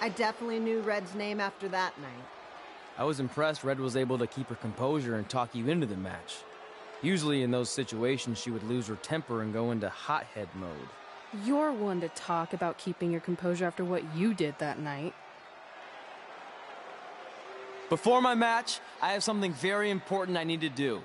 I definitely knew Red's name after that night. I was impressed Red was able to keep her composure and talk you into the match. Usually in those situations she would lose her temper and go into hothead mode. You're one to talk about keeping your composure after what you did that night. Before my match, I have something very important I need to do.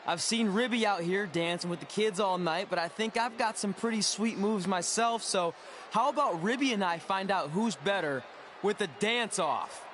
I've seen Ribby out here dancing with the kids all night, but I think I've got some pretty sweet moves myself, so how about Ribby and I find out who's better with the dance-off?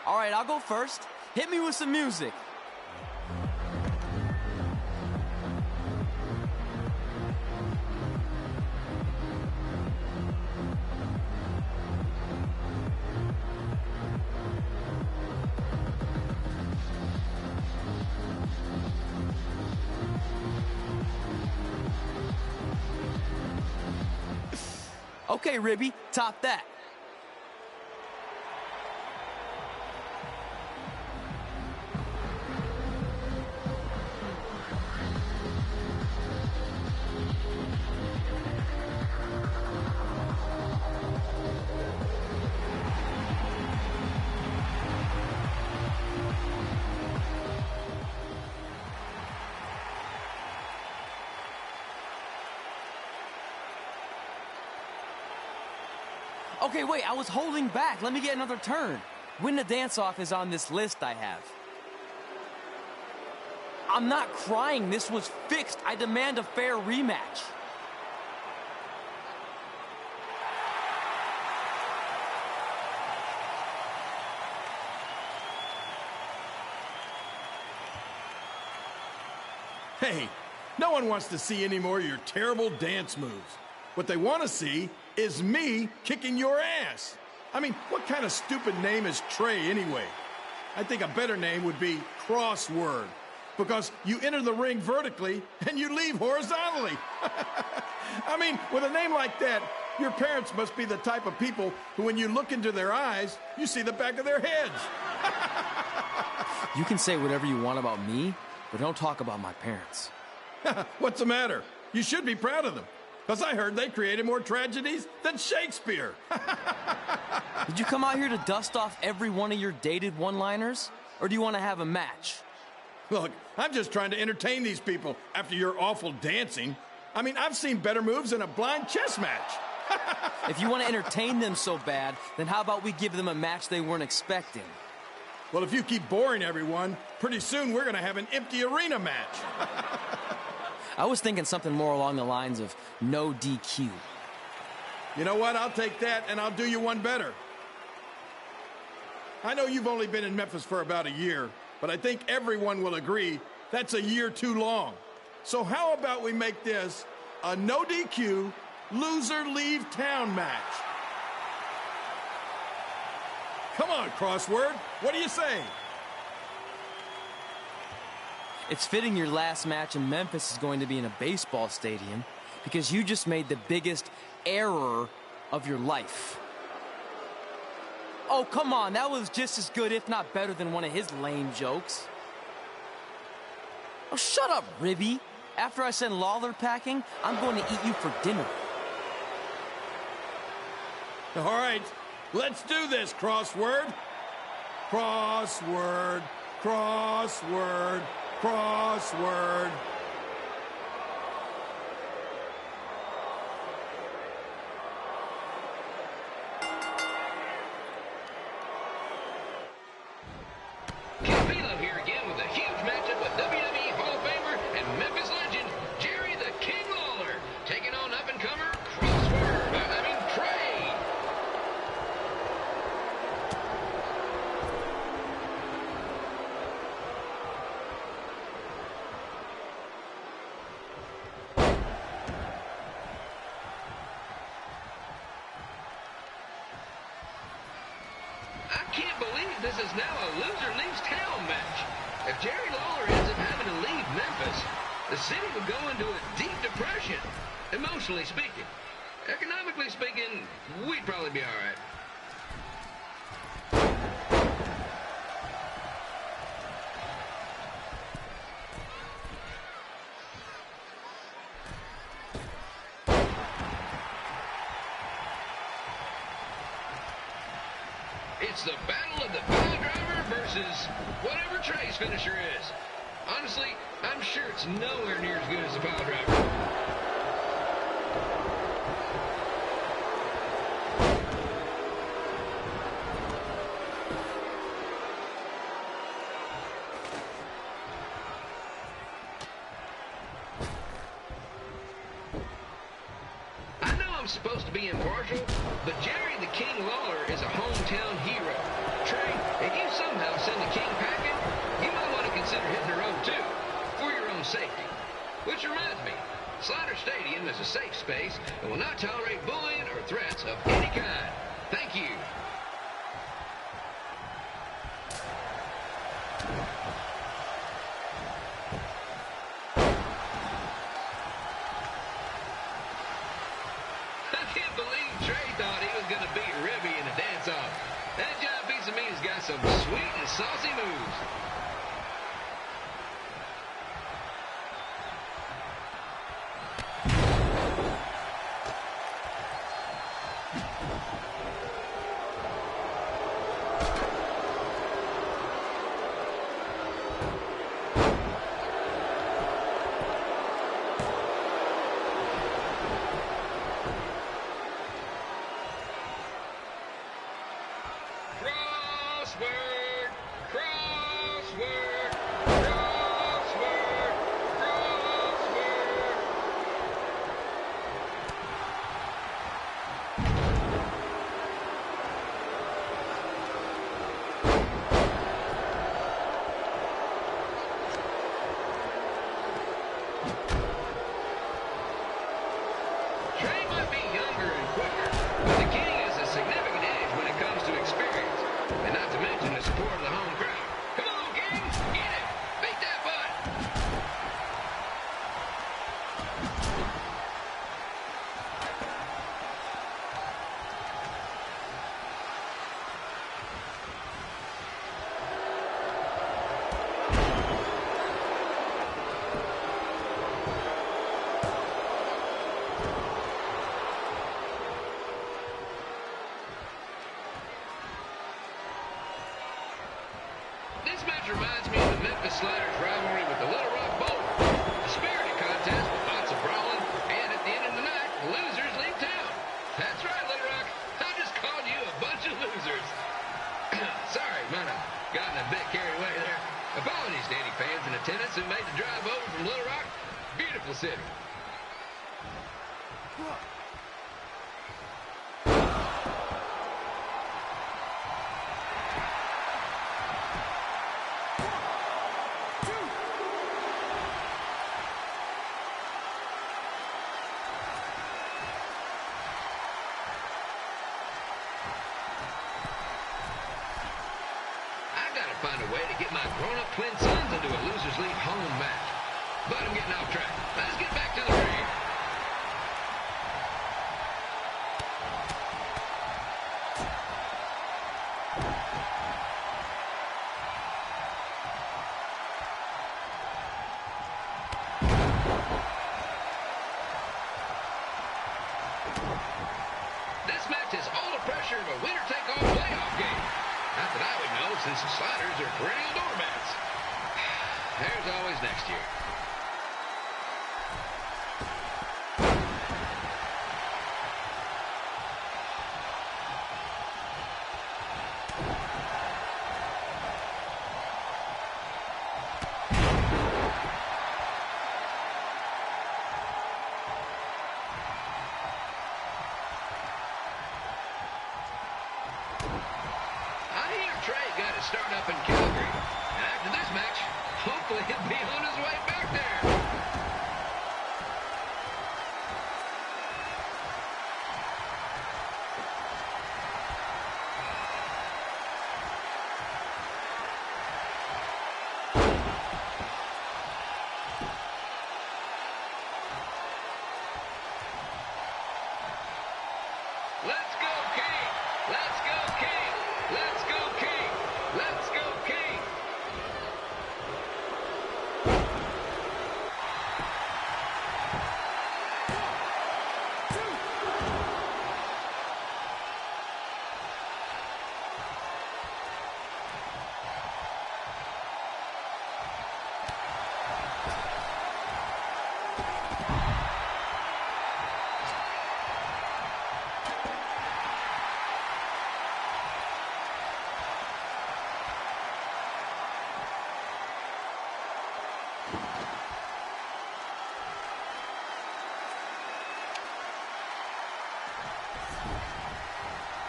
All right, I'll go first. Hit me with some music. Okay, Ribby, top that. Okay, wait, I was holding back. Let me get another turn. Win the dance-off is on this list I have. I'm not crying. This was fixed. I demand a fair rematch. Hey, no one wants to see any more of your terrible dance moves. What they want to see is me kicking your ass. I mean, what kind of stupid name is Trey anyway? I think a better name would be Crossword, because you enter the ring vertically and you leave horizontally. I mean, with a name like that, your parents must be the type of people who, when you look into their eyes, you see the back of their heads. You can say whatever you want about me, but don't talk about my parents. What's the matter? You should be proud of them. Because I heard they created more tragedies than Shakespeare. Did you come out here to dust off every one of your dated one-liners? Or do you want to have a match? Look, I'm just trying to entertain these people after your awful dancing. I mean, I've seen better moves in a blind chess match. If you want to entertain them so bad, then how about we give them a match they weren't expecting? Well, if you keep boring everyone, pretty soon we're going to have an empty arena match. I was thinking something more along the lines of no DQ. You know what? I'll take that, and I'll do you one better. I know you've only been in Memphis for about a year, but I think everyone will agree that's a year too long. So how about we make this a no DQ, loser leave town match? Come on, Crossword. What do you say? It's fitting your last match in Memphis is going to be in a baseball stadium because you just made the biggest error of your life. Oh, come on. That was just as good, if not better, than one of his lame jokes. Oh, shut up, Ribby. After I send Lawler packing, I'm going to eat you for dinner. All right, let's do this, Crossword. Crossword, crossword, crossword. Campillo here again with a huge matchup with WWE Hall of Famer and Memphis legend Jerry the King Lawler taking on up-and-comer Trey. I can't believe this is now a loser leaves town match. If Jerry Lawler ends up having to leave Memphis, the city would go into a deep depression, emotionally speaking. Economically speaking, we'd probably be all right. It's the battle of the pile driver versus whatever Trey's finisher is. Honestly, I'm sure it's nowhere near as good as the pile driver. I'm supposed to be impartial, but Jerry the King Lawler is a hometown hero. Trey, if you somehow send the King packing, you might want to consider hitting the road too, for your own safety. Which reminds me, Slaughter Stadium is a safe space and will not tolerate bullying or threats of any kind. Thank you. I can't believe Trey thought he was going to beat Ribby in a dance-off. That giant piece of meat has got some sweet and saucy moves. Crossword, crossword, crossword, crossword. Trey might be younger and quicker, but the King has a significant edge when it comes to experience, and not to mention the support of the home crowd. Come on, King, get it! Beat that butt! This match reminds me of the Memphis Sliders rivalry with the Little Rock Bowl. A spirited contest with lots of brawling, and at the end of the night, the losers leave town. That's right, Little Rock. I just called you a bunch of losers. Sorry, might have gotten a bit carried away there. Apologies to any fans in attendance who made the drive over from Little Rock. Beautiful city. Find a way to get my grown-up twin sons into a Losers League home match. But I'm getting off track. Let's get back to the ring. This match has all the pressure of a winner-take-all playoff game. Not that I would know, since the Sliders are perennial doormats. There's always next year. Trey got his start up in Calgary. And after this match, hopefully he'll be on his way back there. Let's go, King! Let's go, King! Let's go, King! Let's go, King!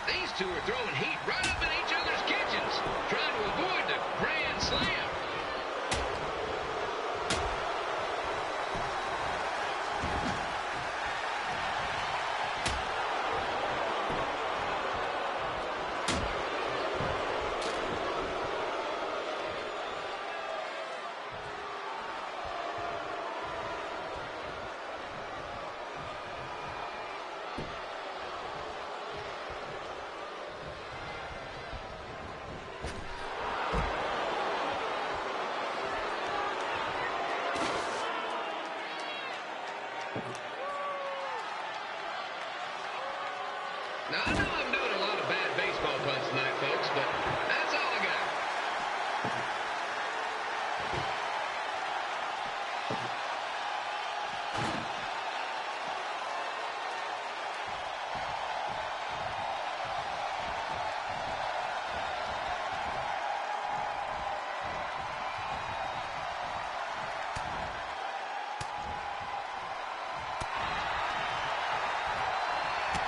These two are throwing heat right up in each other's kitchens, trying to avoid the Grand Slam. Now, I know I'm doing a lot of bad baseball puns tonight, folks, but that's all I got.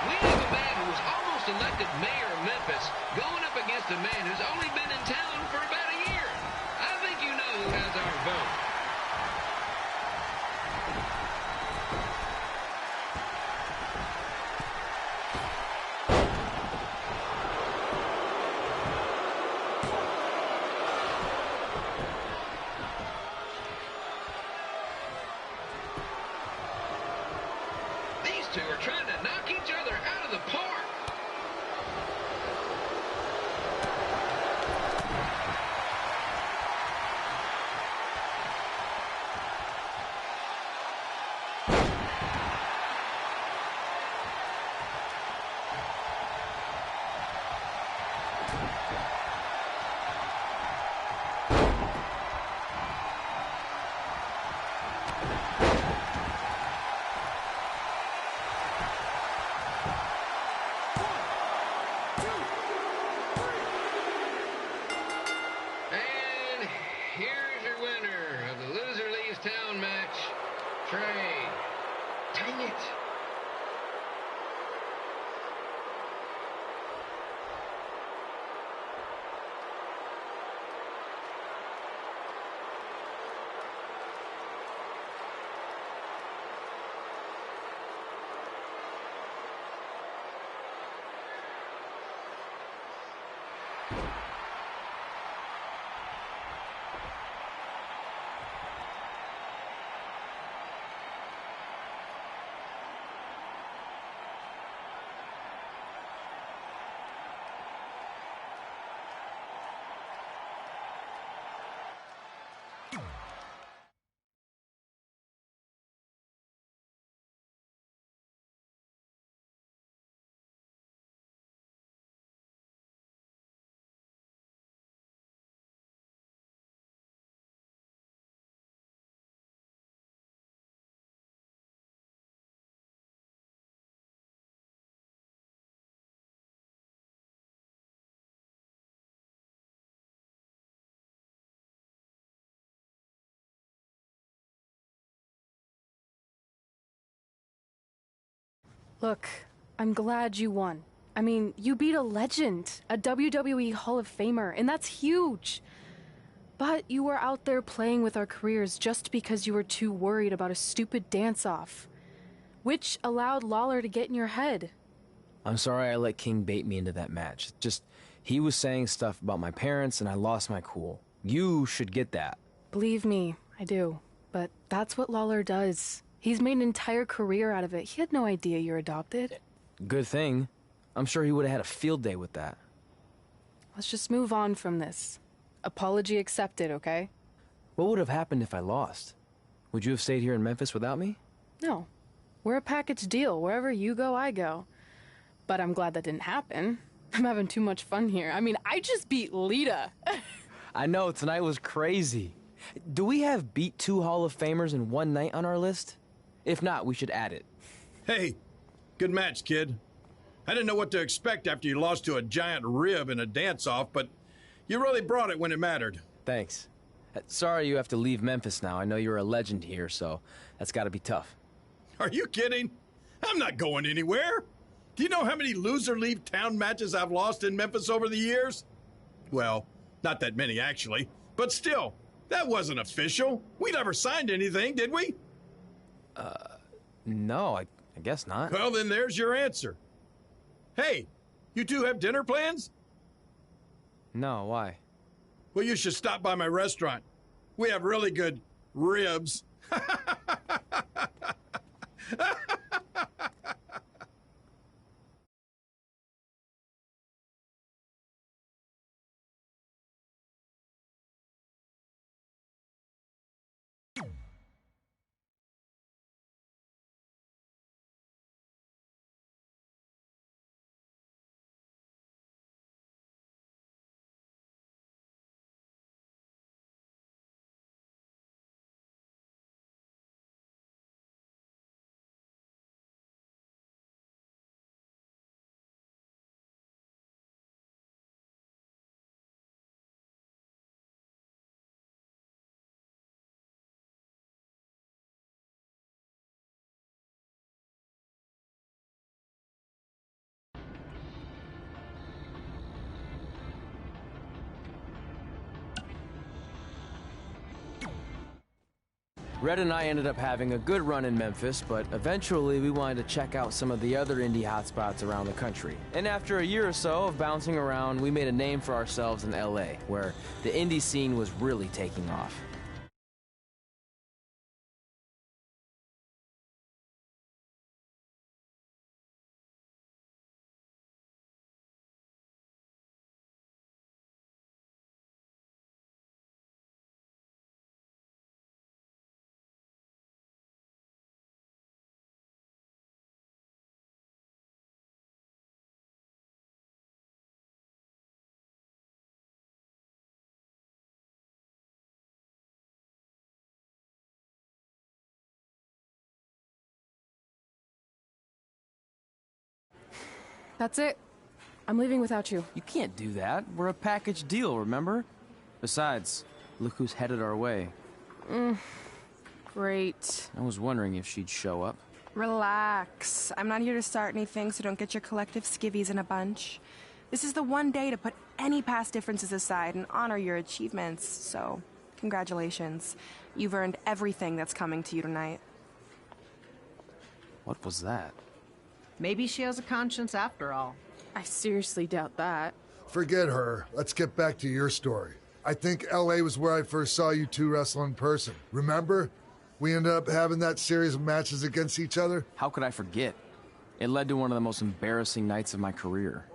We have a man who was almost elected mayor of Memphis going up against a man who's only been in town for about a year. I think you know who has our vote. These two are trying to knock each other out of the park. And here's your winner of the Loser Leaves Town match, Trey. Dang it. Look, I'm glad you won. I mean, you beat a legend, a WWE Hall of Famer, and that's huge. But you were out there playing with our careers just because you were too worried about a stupid dance-off, which allowed Lawler to get in your head. I'm sorry I let King bait me into that match. Just, he was saying stuff about my parents and I lost my cool. You should get that. Believe me, I do. But that's what Lawler does. He's made an entire career out of it. He had no idea you're adopted. Good thing. I'm sure he would have had a field day with that. Let's just move on from this. Apology accepted, okay? What would have happened if I lost? Would you have stayed here in Memphis without me? No. We're a package deal. Wherever you go, I go. But I'm glad that didn't happen. I'm having too much fun here. I mean, I just beat Lita. I know, tonight was crazy. Do we have beat 2 Hall of Famers in one night on our list? If not, we should add it. Hey, good match, kid. I didn't know what to expect after you lost to a giant rib in a dance-off, but you really brought it when it mattered. Thanks. Sorry you have to leave Memphis now. I know you're a legend here, so that's gotta be tough. Are you kidding? I'm not going anywhere. Do you know how many loser leave town matches I've lost in Memphis over the years? Well, not that many actually, but still, that wasn't official. We never signed anything, did we? No, I guess not. Well, then there's your answer. Hey, you two have dinner plans? No, why? Well, you should stop by my restaurant. We have really good ribs. Red and I ended up having a good run in Memphis, but eventually we wanted to check out some of the other indie hotspots around the country. And after a year or so of bouncing around, we made a name for ourselves in LA, where the indie scene was really taking off. That's it. I'm leaving without you. You can't do that. We're a package deal, remember? Besides, look who's headed our way. Great. I was wondering if she'd show up. Relax. I'm not here to start anything, so don't get your collective skivvies in a bunch. This is the one day to put any past differences aside and honor your achievements, so congratulations. You've earned everything that's coming to you tonight. What was that? Maybe she has a conscience after all. I seriously doubt that. Forget her. Let's get back to your story. I think LA was where I first saw you two wrestle in person. Remember? We ended up having that series of matches against each other. How could I forget? It led to one of the most embarrassing nights of my career.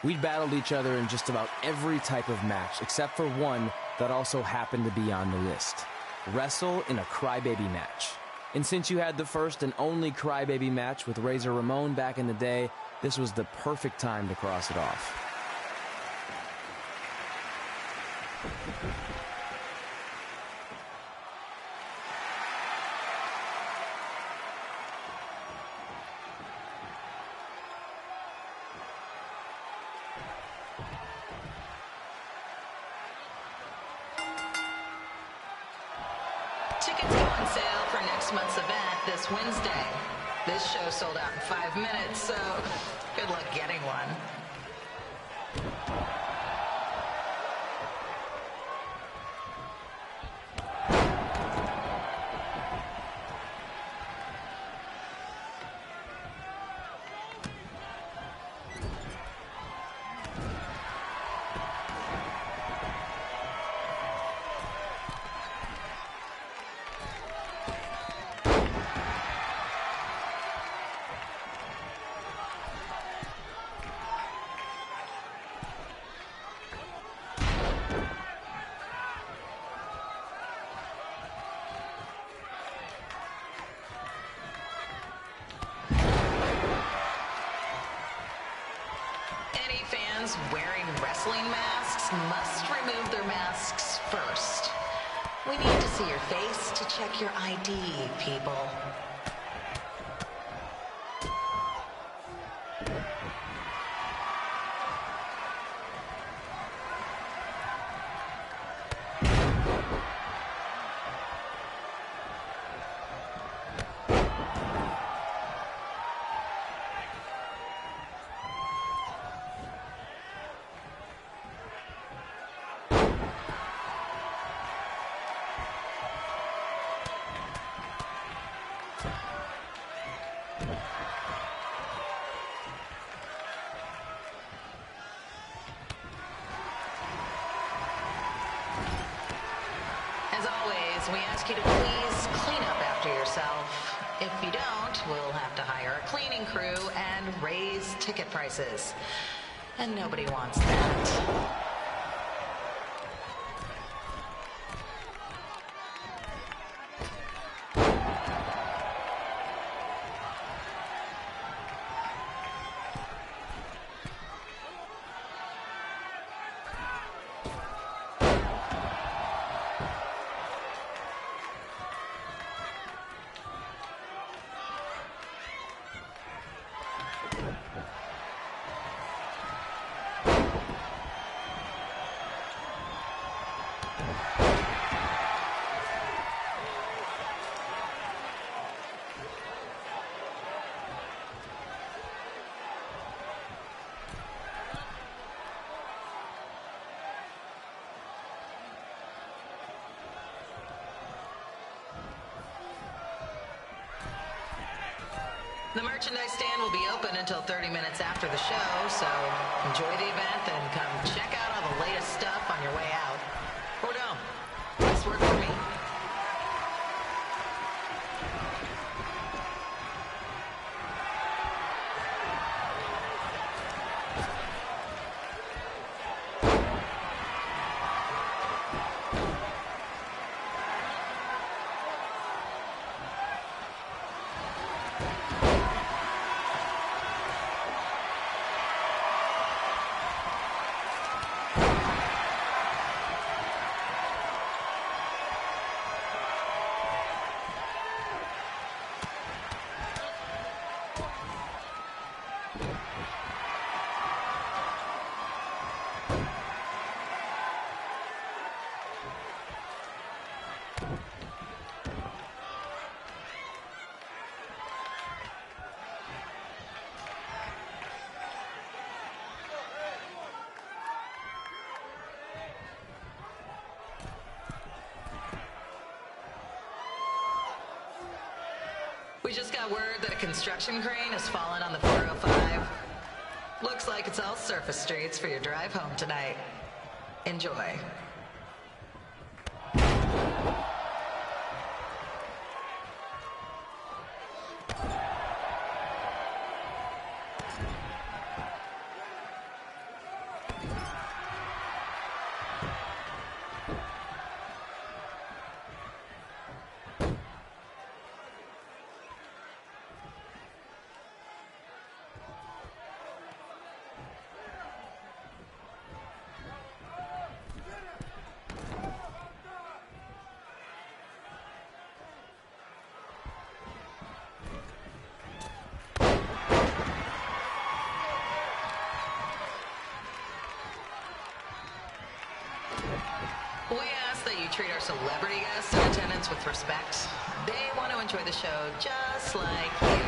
We'd battled each other in just about every type of match, except for one that also happened to be on the list. Wrestle in a crybaby match. And since you had the first and only crybaby match with Razor Ramon back in the day, this was the perfect time to cross it off. Tickets go on sale for next month's event this Wednesday. This show sold out in 5 minutes, so good luck getting one. Any fans wearing wrestling masks must remove their masks first. We need to see your face to check your ID, people. As always, we ask you to please clean up after yourself. If you don't, we'll have to hire a cleaning crew and raise ticket prices. And nobody wants that. The merchandise stand will be open until 30 minutes after the show, so enjoy the event and come check out all the latest stuff on your way out. Or don't. This worked for me. We just got word that a construction crane has fallen on the 405. Looks like it's all surface streets for your drive home tonight. Enjoy. treat our celebrity guests in attendance with respect. They want to enjoy the show just like you.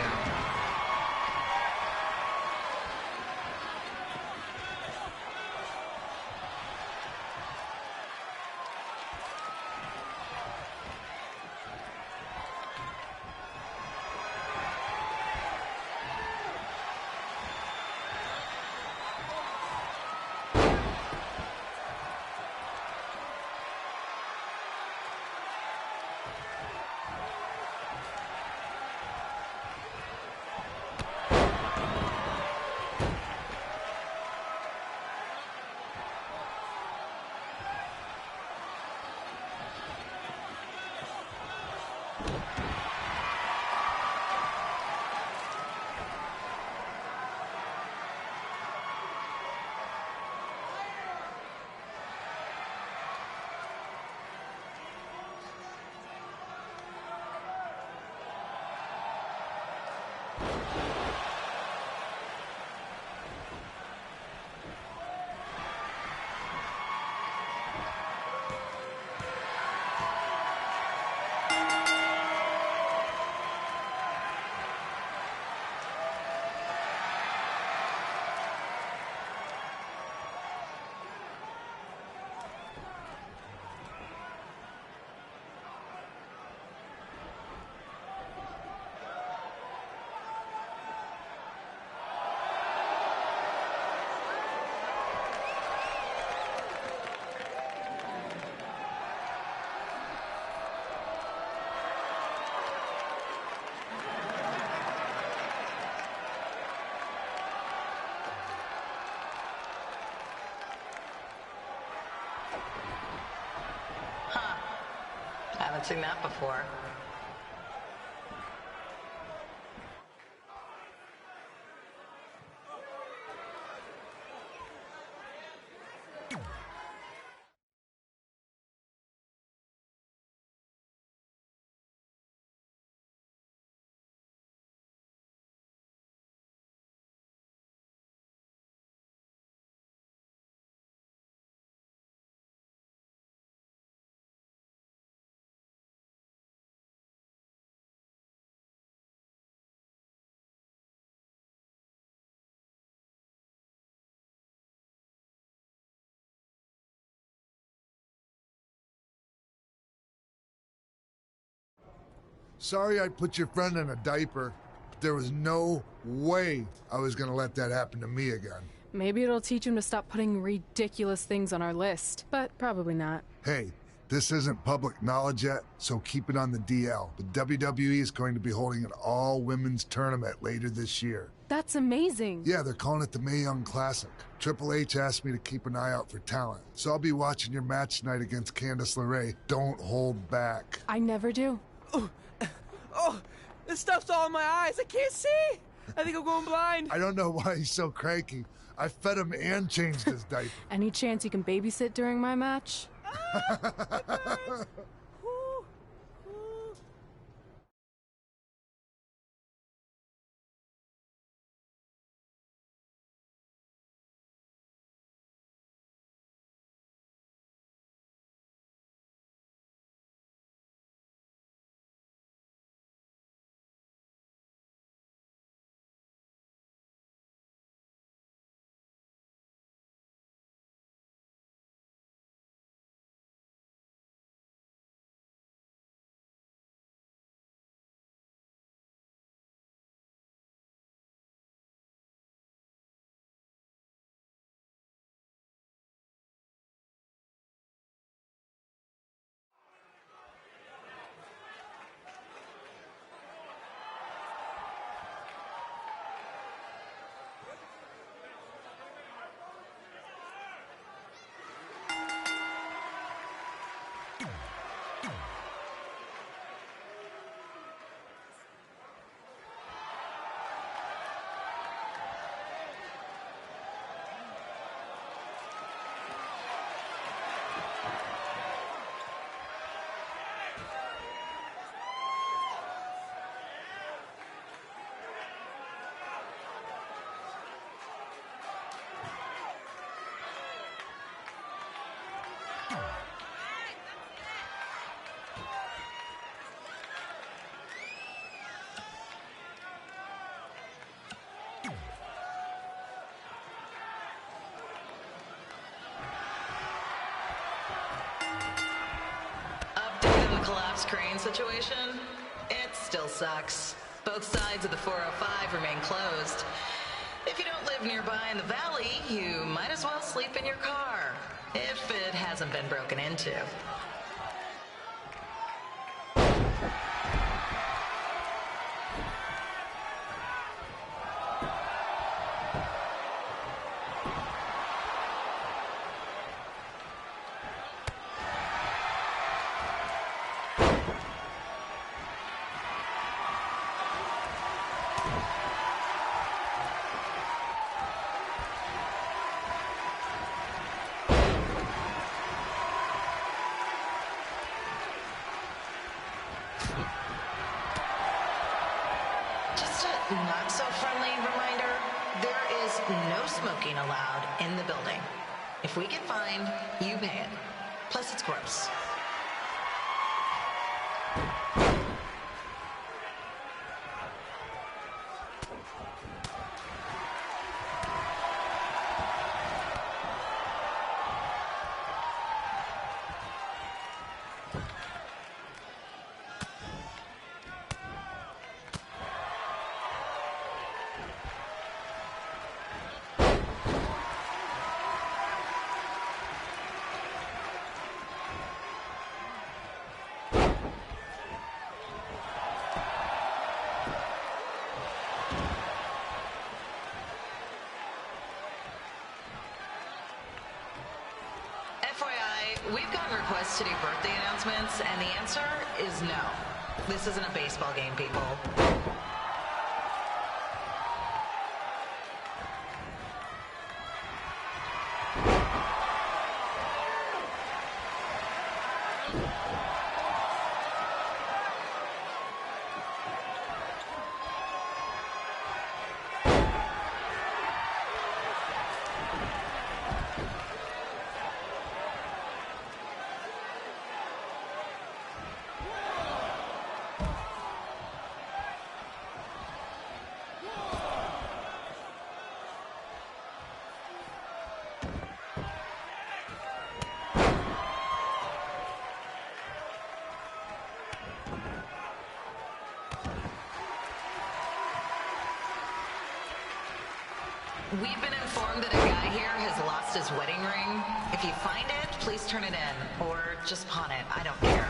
Haven't seen that before. Sorry I put your friend in a diaper, but there was no way I was gonna let that happen to me again. Maybe it'll teach him to stop putting ridiculous things on our list, but probably not. Hey, this isn't public knowledge yet, so keep it on the DL. But WWE is going to be holding an all-women's tournament later this year. That's amazing. Yeah, they're calling it the Mae Young Classic. Triple H asked me to keep an eye out for talent, so I'll be watching your match tonight against Candice LeRae. Don't hold back. I never do. Oh, this stuff's all in my eyes. I can't see. I think I'm going blind. I don't know why he's so cranky. I fed him and changed his diaper. Any chance you can babysit during my match? collapsed crane situation? It still sucks. Both sides of the 405 remain closed. If you don't live nearby in the valley, you might as well sleep in your car, if it hasn't been broken into. Just a not-so-friendly reminder, there is no smoking allowed in the building. If we get fined, you pay it. Plus, it's gross. FYI, we've gotten requests to do birthday announcements, and the answer is no. This isn't a baseball game, people. We've been informed that a guy here has lost his wedding ring. If you find it, please turn it in, or just pawn it. I don't care.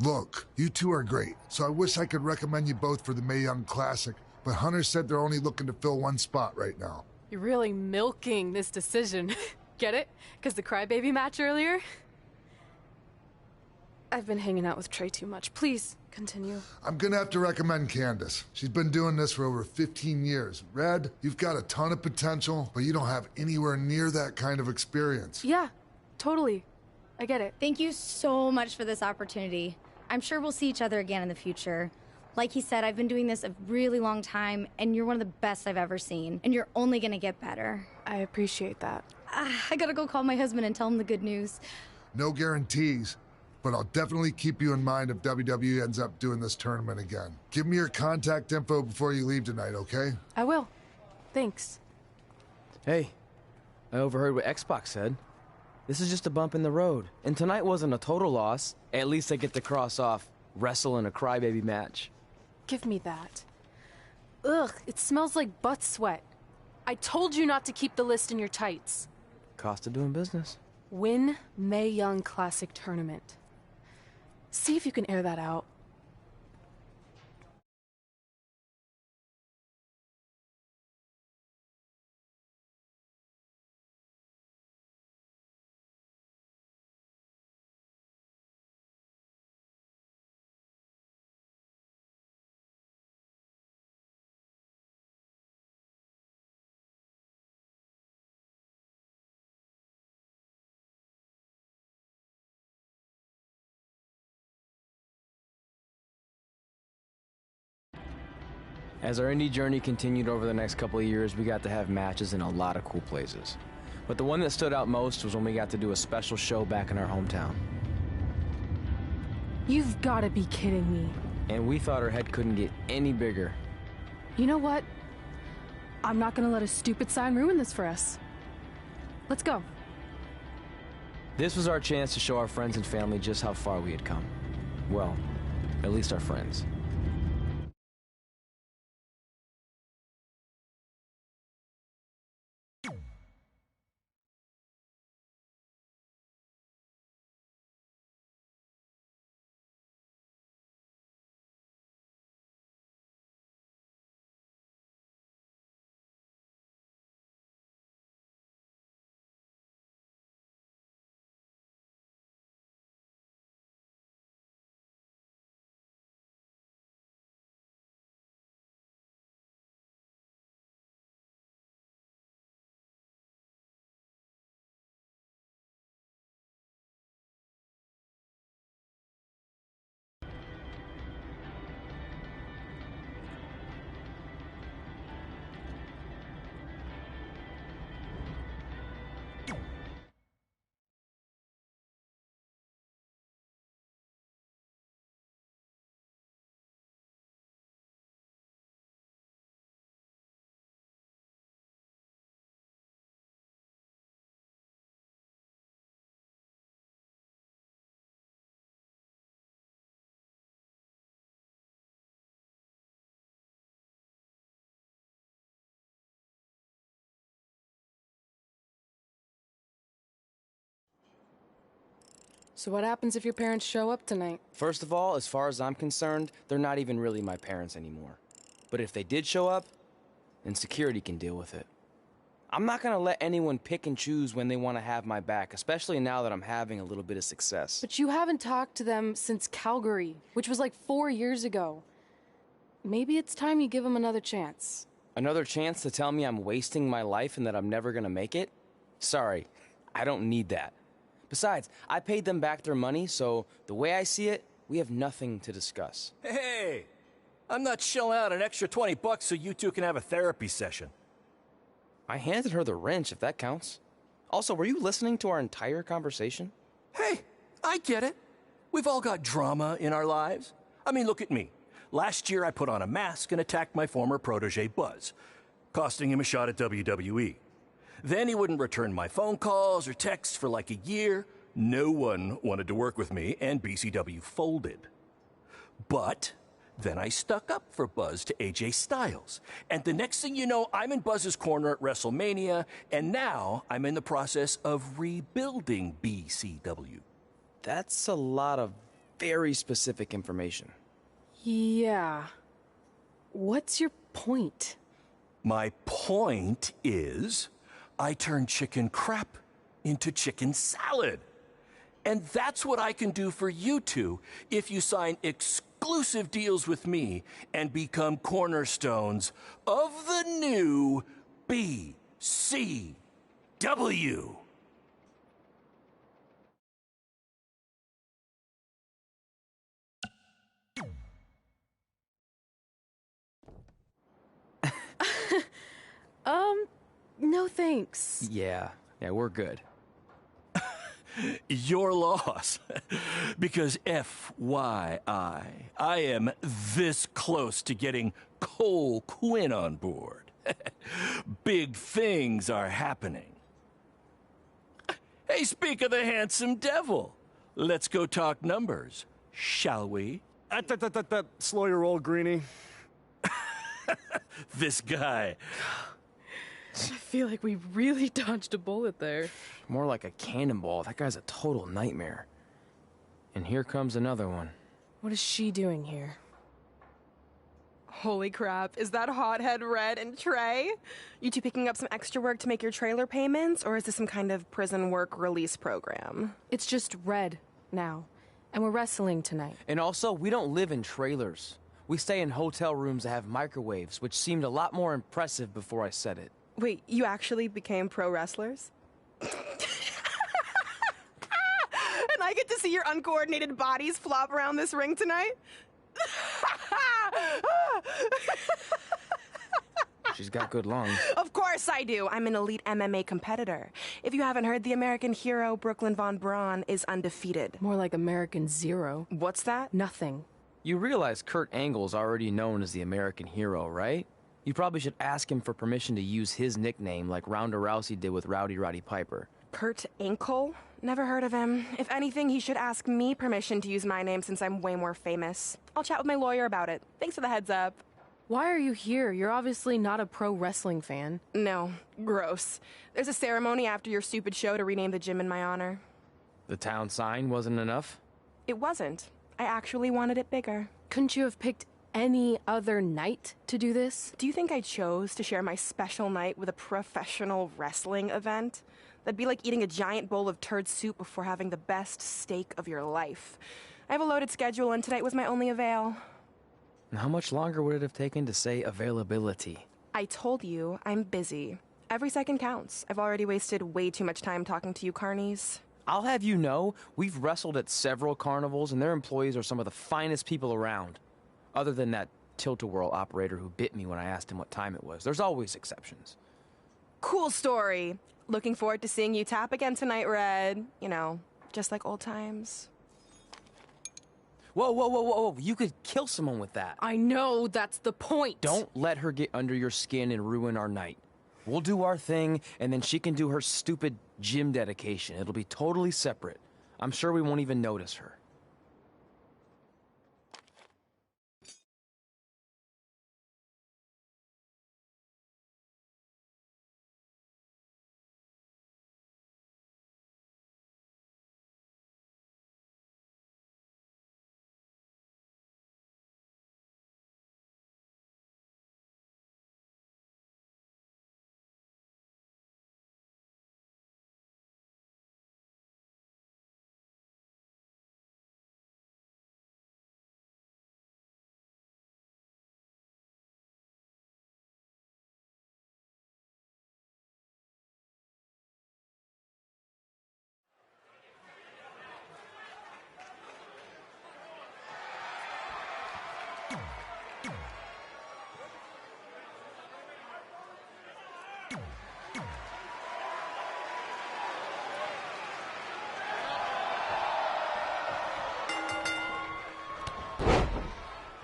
Look, you two are great, so I wish I could recommend you both for the Mae Young Classic, but Hunter said they're only looking to fill one spot right now. You're really milking this decision. Get it? Because the crybaby match earlier? I've been hanging out with Trey too much. Please, continue. I'm gonna have to recommend Candace. She's been doing this for over 15 years. Red, you've got a ton of potential, but you don't have anywhere near that kind of experience. Yeah, totally. I get it. Thank you so much for this opportunity. I'm sure we'll see each other again in the future. Like he said, I've been doing this a really long time, and you're one of the best I've ever seen, and you're only gonna get better. I appreciate that. I gotta go call my husband and tell him the good news. No guarantees, but I'll definitely keep you in mind if WWE ends up doing this tournament again. Give me your contact info before you leave tonight, okay? I will. Thanks. Hey, I overheard what X-Pac said. This is just a bump in the road. And tonight wasn't a total loss. At least I get to cross off wrestle in a crybaby match. Give me that. Ugh, it smells like butt sweat. I told you not to keep the list in your tights. Cost of doing business. Win Mae Young Classic Tournament. See if you can air that out. As our indie journey continued over the next couple of years, we got to have matches in a lot of cool places. But the one that stood out most was when we got to do a special show back in our hometown. You've gotta be kidding me. And we thought our head couldn't get any bigger. You know what? I'm not gonna let a stupid sign ruin this for us. Let's go. This was our chance to show our friends and family just how far we had come. Well, at least our friends. So what happens if your parents show up tonight? First of all, as far as I'm concerned, they're not even really my parents anymore. But if they did show up, then security can deal with it. I'm not gonna let anyone pick and choose when they want to have my back, especially now that I'm having a little bit of success. But you haven't talked to them since Calgary, which was like 4 years ago. Maybe it's time you give them another chance. Another chance to tell me I'm wasting my life and that I'm never gonna make it? Sorry, I don't need that. Besides, I paid them back their money, so the way I see it, we have nothing to discuss. Hey, I'm not shelling out an extra $20 so you two can have a therapy session. I handed her the wrench, if that counts. Also, were you listening to our entire conversation? Hey, I get it. We've all got drama in our lives. I mean, look at me. Last year, I put on a mask and attacked my former protege, Buzz, costing him a shot at WWE. Then he wouldn't return my phone calls or texts for like a year. No one wanted to work with me, and BCW folded. But then I stuck up for Buzz to AJ Styles. And the next thing you know, I'm in Buzz's corner at WrestleMania, and now I'm in the process of rebuilding BCW. That's a lot of very specific information. Yeah. What's your point? My point is, I turned chicken crap into chicken salad. And that's what I can do for you two if you sign exclusive deals with me and become cornerstones of the new BCW. No thanks. Yeah, Yeah, we're good. Your loss. Because FYI, I am this close to getting Cole Quinn on board. Big things are happening. Hey, speak of the handsome devil. Let's go talk numbers, shall we? Slow your roll, Greenie. This guy. I feel like we really dodged a bullet there. More like a cannonball. That guy's a total nightmare. And here comes another one. What is she doing here? Holy crap, is that hothead Red and Trey? You two picking up some extra work to make your trailer payments, or is this some kind of prison work release program? It's just Red now, and we're wrestling tonight. And also, we don't live in trailers. We stay in hotel rooms that have microwaves, which seemed a lot more impressive before I said it. Wait, you actually became pro wrestlers? And I get to see your uncoordinated bodies flop around this ring tonight? She's got good lungs. Of course I do. I'm an elite MMA competitor. If you haven't heard, the American hero, Brooklyn Von Braun, is undefeated. More like American Zero. What's that? Nothing. You realize Kurt Angle's already known as the American hero, right? You probably should ask him for permission to use his nickname like Ronda Rousey did with Rowdy Roddy Piper. Kurt Angle? Never heard of him. If anything, he should ask me permission to use my name since I'm way more famous. I'll chat with my lawyer about it. Thanks for the heads up. Why are you here? You're obviously not a pro wrestling fan. No. Gross. There's a ceremony after your stupid show to rename the gym in my honor. The town sign wasn't enough? It wasn't. I actually wanted it bigger. Couldn't you have picked any other night to do this? Do you think I chose to share my special night with a professional wrestling event? That'd be like eating a giant bowl of turd soup before having the best steak of your life. I have a loaded schedule, and tonight was my only avail. And how much longer would it have taken to say availability? I told you, I'm busy. Every second counts. I've already wasted way too much time talking to you carnies. I'll have you know, we've wrestled at several carnivals, and their employees are some of the finest people around. Other than that tilt-a-whirl operator who bit me when I asked him what time it was. There's always exceptions. Cool story. Looking forward to seeing you tap again tonight, Red. You know, just like old times. Whoa, whoa, whoa, whoa, whoa. You could kill someone with that. I know, that's the point. Don't let her get under your skin and ruin our night. We'll do our thing, and then she can do her stupid gym dedication. It'll be totally separate. I'm sure we won't even notice her.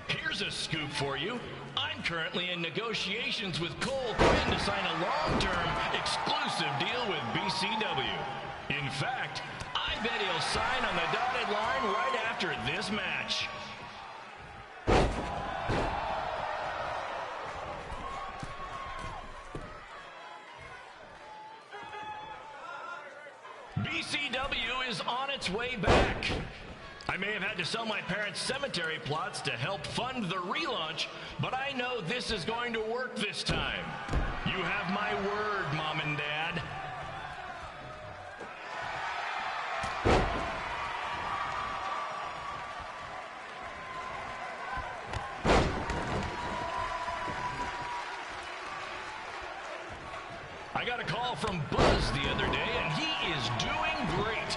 Here's a scoop for you. I'm currently in negotiations with Cole Quinn to sign a long-term, exclusive deal with BCW. In fact, I bet he'll sign on the dotted line right after this match. BCW is on its way back. I may have had to sell my parents' cemetery plots to help fund the relaunch, but I know this is going to work this time. You have my word, Mom and Dad. I got a call from Buzz the other day, and he is doing great.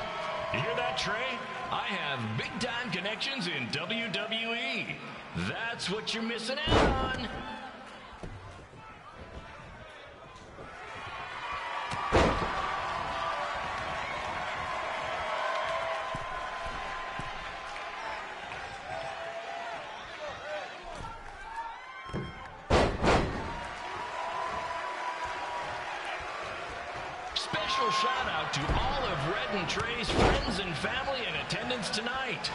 You hear that, Trey? I have big-time connections in WWE. That's what you're missing out on. special shout out to all of Red and Trey's friends and family in attendance tonight.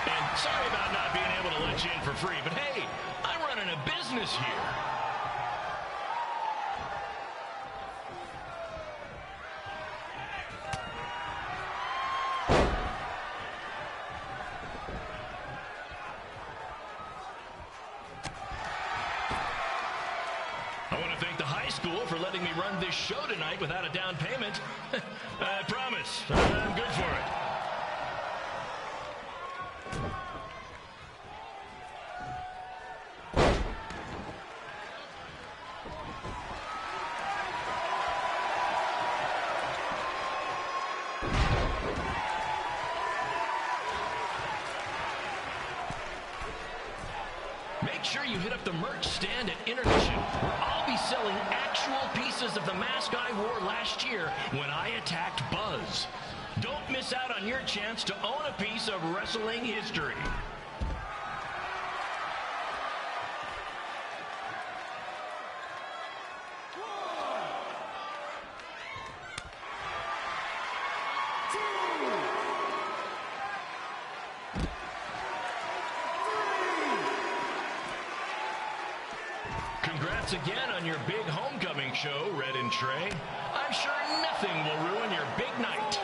And sorry about not being able to let you in for free, but hey, I'm running a business here. I want to thank the high school for letting me run this show tonight without a down payment. I promise, I'm good for it. Make sure you hit up the merch stand at Intermission, where I'll be selling actual pieces of the mask I wore last year when I attacked Buzz. Don't miss out on your chance to own a piece of wrestling history. Congrats again on your big homecoming show, Red and Trey. I'm sure nothing will ruin your big night.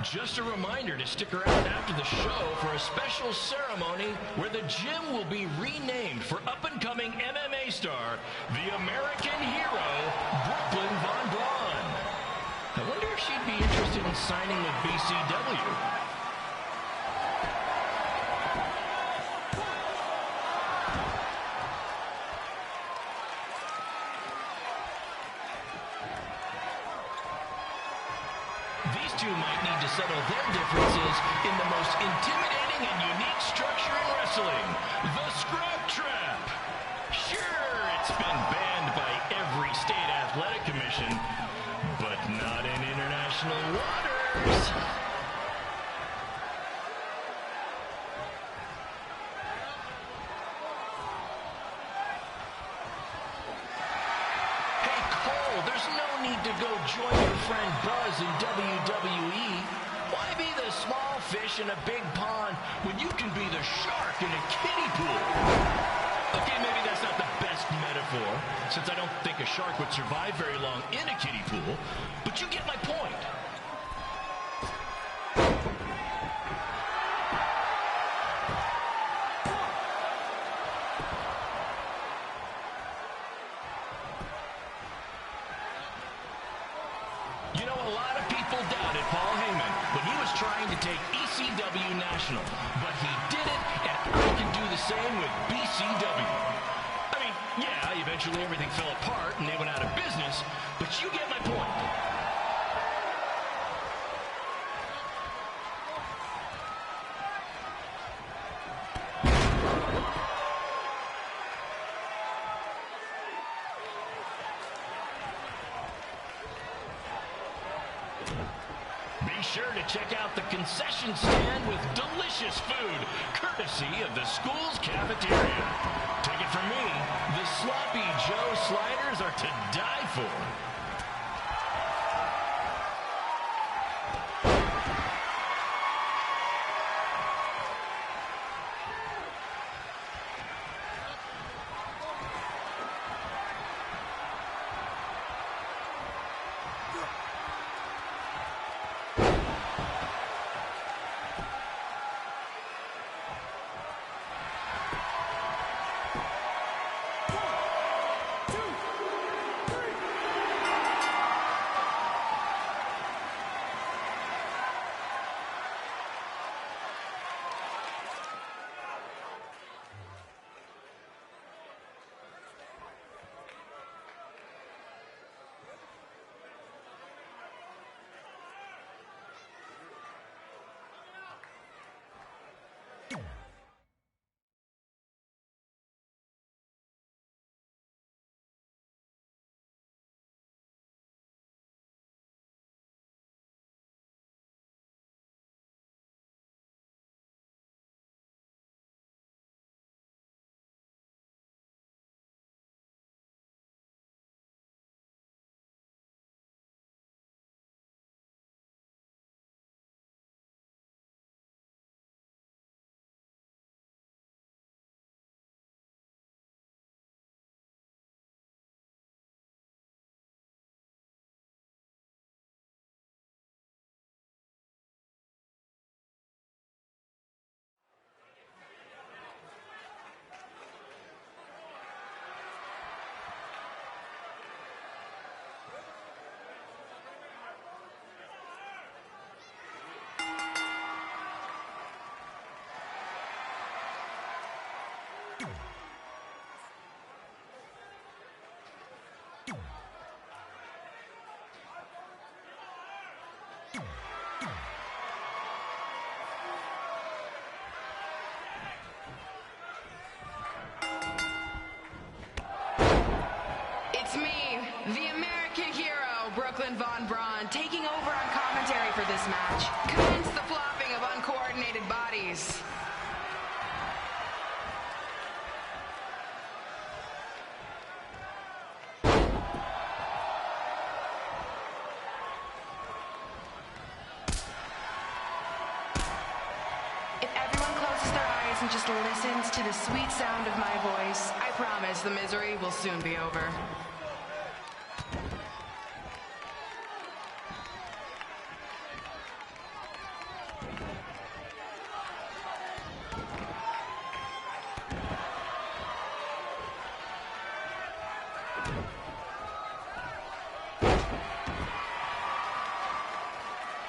Just a reminder to stick around after the show for a special ceremony where the gym will be renamed for up-and-coming MMA star, the American hero, Brooklyn Von Braun. I wonder if she'd be interested in signing with BCW. These two might need to settle their differences in the most intimidating and unique structure in wrestling, the Scrub Trap. Sure, it's been banned by every state athletic commission, but not in international waters. Hey, Cole, there's no need to go join your friend Buzz in WWE. Why be the small fish in a big pond when you can be the shark in a kiddie pool? Okay, maybe that's not the best metaphor, since I don't think a shark would survive very long in a kiddie pool, but you get my point. You know, a lot of people doubted Paul Heyman when he was trying to take ECW national, but he did it, and I can do the same with BCW. I mean, yeah, eventually everything fell apart and they went out of business, but you get my point. Be sure to check out the concession stand with delicious food, courtesy of the school's cafeteria. Take it from me, the Sloppy Joe sliders are to die for. It's me, the American hero, Brooklyn Von Braun, taking over on commentary for this match. Commence the flopping of uncoordinated bodies. If everyone closes their eyes and just listens to the sweet sound of my voice, I promise the misery will soon be over.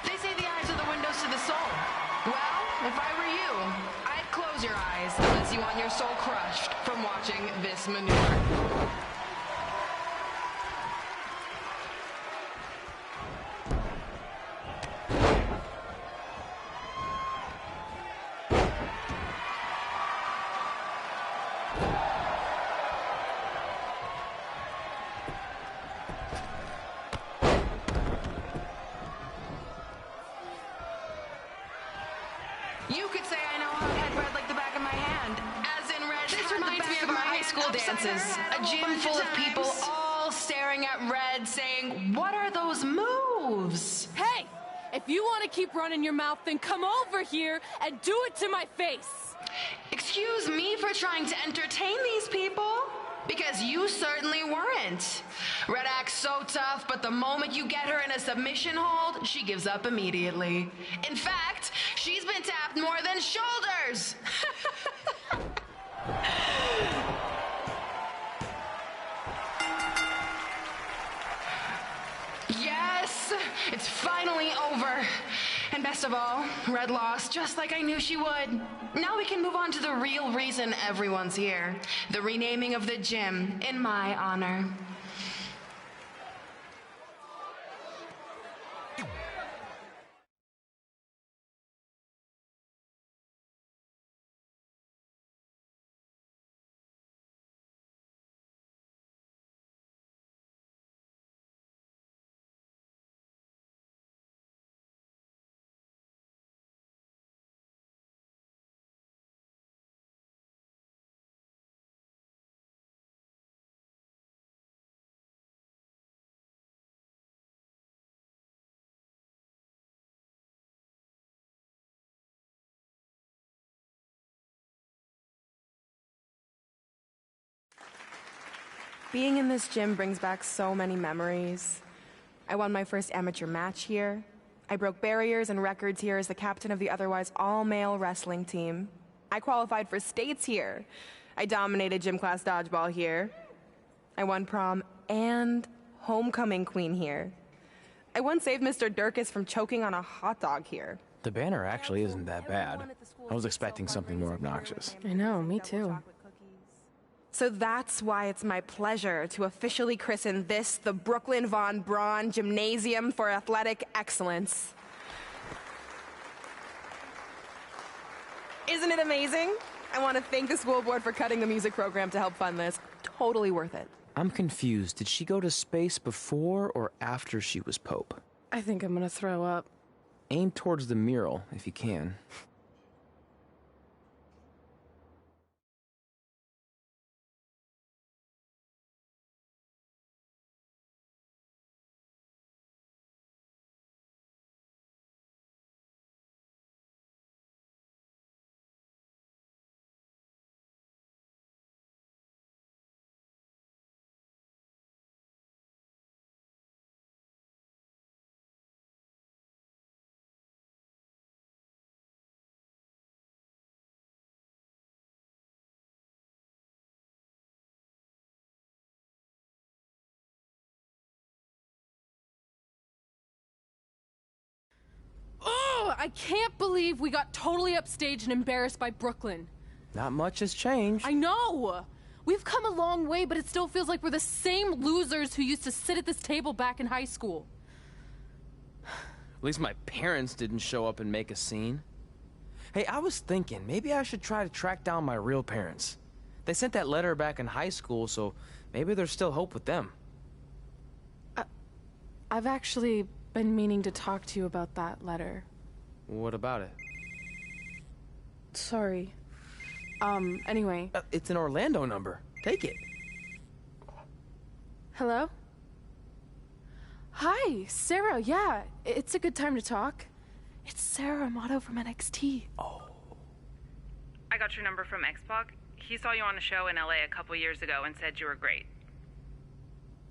They say the eyes are the windows to the soul. Well, if I were you, I'd close your eyes unless you want your soul crushed from watching this maneuver. You could say I know how to head red like the back of my hand. As in red, this reminds me of our high school dances. A gym full of people all staring at red saying, "What are those moves?" Hey! If you want to keep running your mouth, then come over here and do it to my face! Excuse me for trying to entertain these people? Because you certainly weren't. Red acts so tough, but the moment you get her in a submission hold, she gives up immediately. In fact, she's been tapped more than shoulders. Yes, it's finally over. And best of all, Red lost just like I knew she would. Now we can move on to the real reason everyone's here. The renaming of the gym in my honor. Being in this gym brings back so many memories. I won my first amateur match here. I broke barriers and records here as the captain of the otherwise all-male wrestling team. I qualified for states here. I dominated gym class dodgeball here. I won prom and homecoming queen here. I once saved Mr. Durkis from choking on a hot dog here. The banner actually isn't that bad. I was expecting something more obnoxious. I know, me too. So that's why it's my pleasure to officially christen this the Brooklyn Von Braun Gymnasium for Athletic Excellence. Isn't it amazing? I want to thank the school board for cutting the music program to help fund this. Totally worth it. I'm confused. Did she go to space before or after she was Pope? I think I'm gonna throw up. Aim towards the mural, if you can. Oh, I can't believe we got totally upstaged and embarrassed by Brooklyn. Not much has changed. I know! We've come a long way, but it still feels like we're the same losers who used to sit at this table back in high school. At least my parents didn't show up and make a scene. Hey, I was thinking, maybe I should try to track down my real parents. They sent that letter back in high school, so maybe there's still hope with them. I've actually been meaning to talk to you about that letter. What about it? Sorry. Anyway. It's an Orlando number. Take it. Hello? Hi, Sarah. Yeah, it's a good time to talk. It's Sarah Amato from NXT. Oh. I got your number from X-Pac. He saw you on a show in LA a couple years ago and said you were great.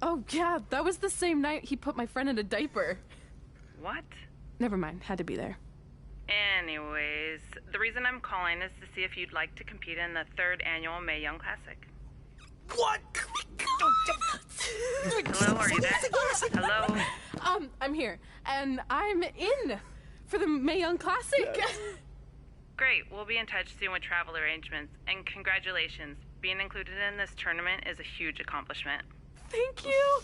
Oh, yeah, that was the same night he put my friend in a diaper. What? Never mind, had to be there. Anyways, the reason I'm calling is to see if you'd like to compete in the 3rd annual Mae Young Classic. What? Hello, are you there? Hello? I'm here, and I'm in for the Mae Young Classic. Great, we'll be in touch soon with travel arrangements, and congratulations. Being included in this tournament is a huge accomplishment. Thank you.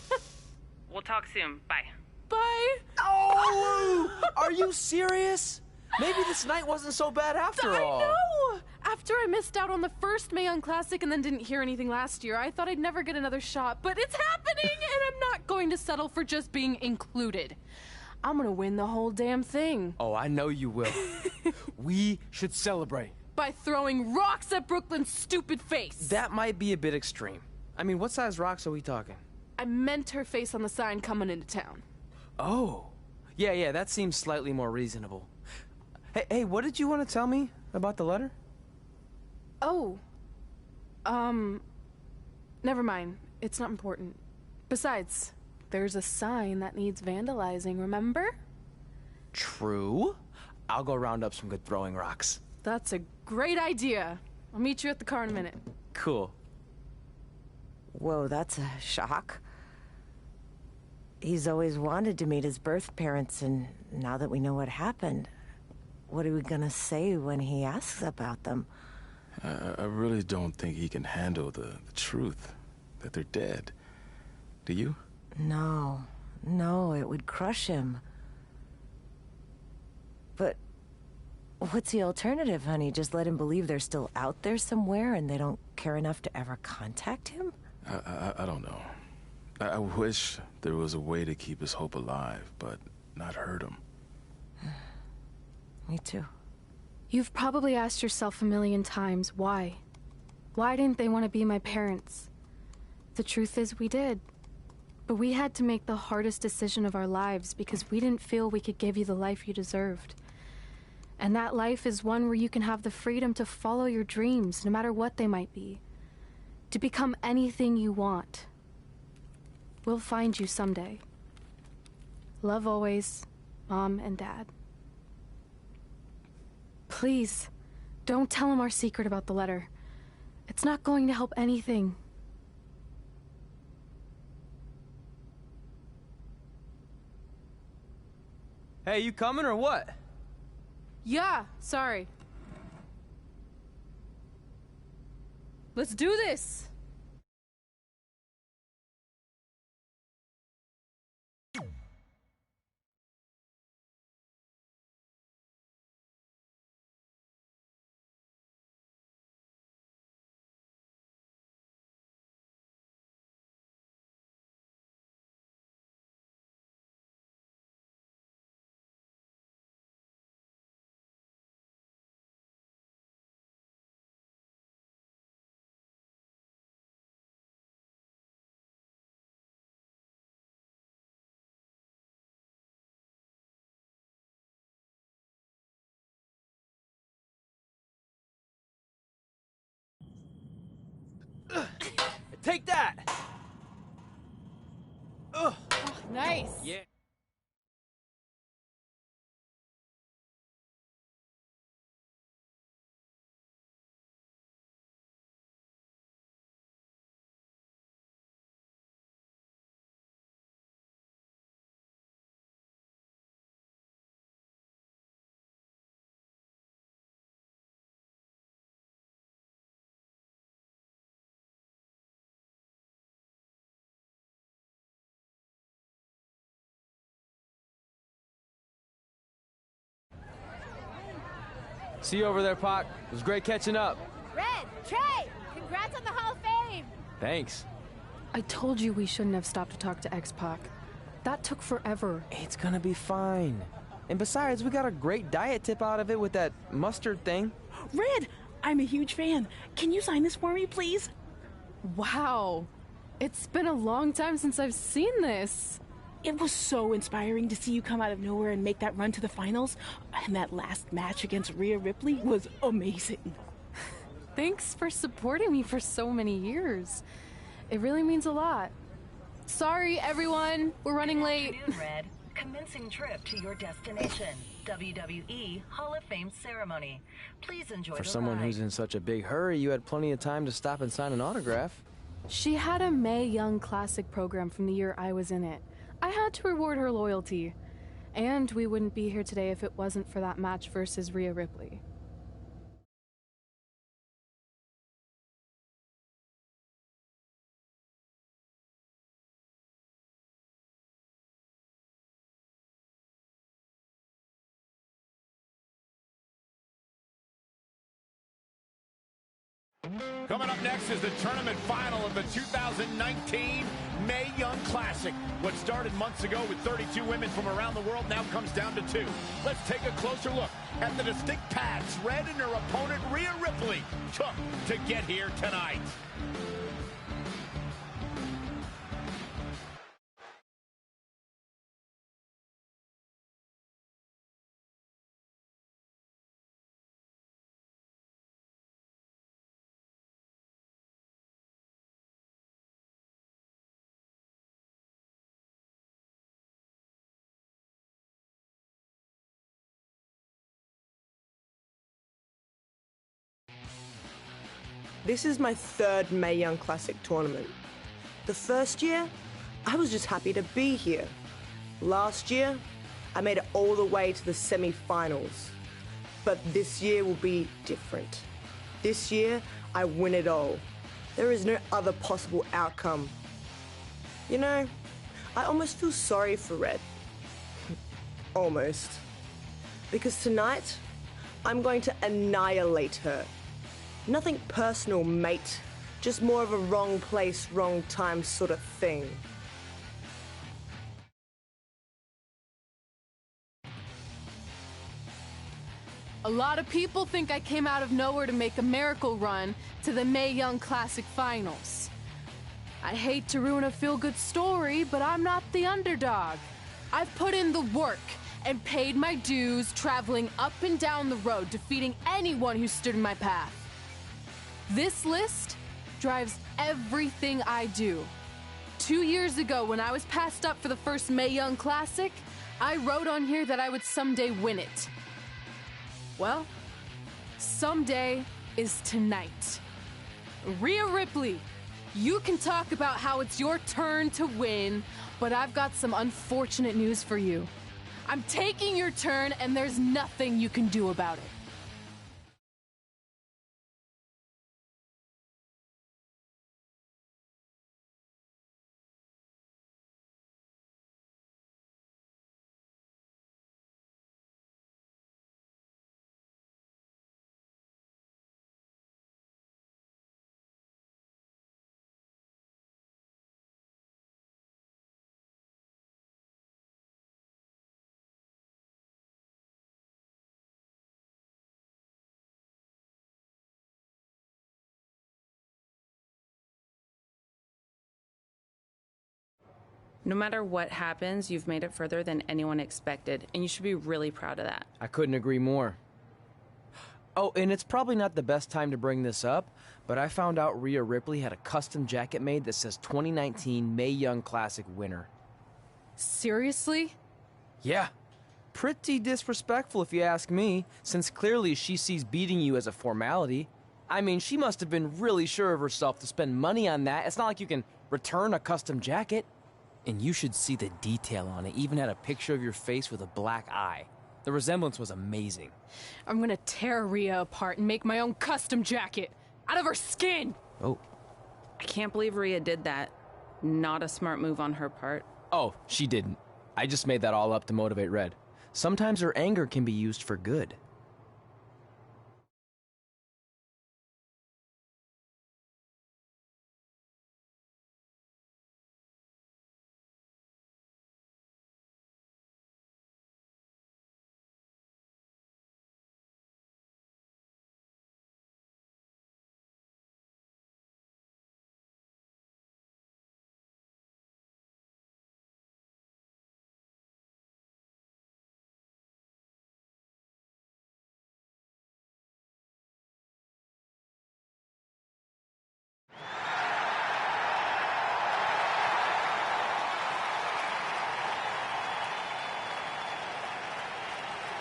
We'll talk soon. Bye. Bye. Oh! Are you serious? Maybe this night wasn't so bad after all. I know! After I missed out on the first Mae Young Classic and then didn't hear anything last year, I thought I'd never get another shot, but it's happening, and I'm not going to settle for just being included. I'm gonna win the whole damn thing. Oh, I know you will. We should celebrate. By throwing rocks at Brooklyn's stupid face. That might be a bit extreme. I mean, what size rocks are we talking? I meant her face on the sign coming into town. Oh. Yeah, that seems slightly more reasonable. Hey, what did you want to tell me about the letter? Oh. Never mind. It's not important. Besides, there's a sign that needs vandalizing, remember? True. I'll go round up some good throwing rocks. That's a great idea. I'll meet you at the car in a minute. Cool. Whoa, that's a shock. He's always wanted to meet his birth parents, and now that we know what happened, what are we gonna say when he asks about them? I really don't think he can handle the truth, that they're dead. Do you? No, it would crush him. But what's the alternative, honey? Just let him believe they're still out there somewhere and they don't care enough to ever contact him? I don't know. I wish there was a way to keep his hope alive, but not hurt him. Me too. You've probably asked yourself a million times, why? Why didn't they want to be my parents? The truth is, we did. But we had to make the hardest decision of our lives because we didn't feel we could give you the life you deserved. And that life is one where you can have the freedom to follow your dreams, no matter what they might be. To become anything you want. We'll find you someday. Love always, Mom and Dad. Please, don't tell him our secret about the letter. It's not going to help anything. Hey, you coming or what? Yeah, sorry. Let's do this! Take that! Ugh. Oh, nice! Yeah. See you over there, Pac. It was great catching up. Red, Trey, congrats on the Hall of Fame. Thanks. I told you we shouldn't have stopped to talk to X-Pac. That took forever. It's gonna be fine. And besides, we got a great diet tip out of it with that mustard thing. Red, I'm a huge fan. Can you sign this for me, please? Wow. It's been a long time since I've seen this. It was so inspiring to see you come out of nowhere and make that run to the finals. And that last match against Rhea Ripley was amazing. Thanks for supporting me for so many years. It really means a lot. Sorry, everyone. We're running late. Good afternoon, Red. Commencing trip to your destination. WWE Hall of Fame ceremony. Please enjoy For the someone ride. who's in such a big hurry, you had plenty of time to stop and sign an autograph. She had a Mae Young Classic program from the year I was in it. I had to reward her loyalty. And we wouldn't be here today if it wasn't for that match versus Rhea Ripley. Coming up next is the tournament final of the 2019 Mae Young Classic. What started months ago with 32 women from around the world now comes down to 2. Let's take a closer look at the distinct paths Red and her opponent Rhea Ripley took to get here tonight. This is my 3rd Mae Young Classic tournament. The first year, I was just happy to be here. Last year, I made it all the way to the semi-finals. But this year will be different. This year, I win it all. There is no other possible outcome. You know, I almost feel sorry for Red. Almost. Because tonight, I'm going to annihilate her. Nothing personal, mate. Just more of a wrong place, wrong time sort of thing. A lot of people think I came out of nowhere to make a miracle run to the Mae Young Classic Finals. I hate to ruin a feel-good story, but I'm not the underdog. I've put in the work and paid my dues traveling up and down the road, defeating anyone who stood in my path. This list drives everything I do. 2 years ago, when I was passed up for the first Mae Young Classic, I wrote on here that I would someday win it. Well, someday is tonight. Rhea Ripley, you can talk about how it's your turn to win, but I've got some unfortunate news for you. I'm taking your turn, and there's nothing you can do about it. No matter what happens, you've made it further than anyone expected, and you should be really proud of that. I couldn't agree more. Oh, and it's probably not the best time to bring this up, but I found out Rhea Ripley had a custom jacket made that says 2019 Mae Young Classic winner. Seriously? Yeah. Pretty disrespectful if you ask me, since clearly she sees beating you as a formality. I mean, she must have been really sure of herself to spend money on that. It's not like you can return a custom jacket. And you should see the detail on it. Even had a picture of your face with a black eye. The resemblance was amazing. I'm gonna tear Rhea apart and make my own custom jacket out of her skin. Oh. I can't believe Rhea did that. Not a smart move on her part. Oh, she didn't. I just made that all up to motivate Red. Sometimes her anger can be used for good.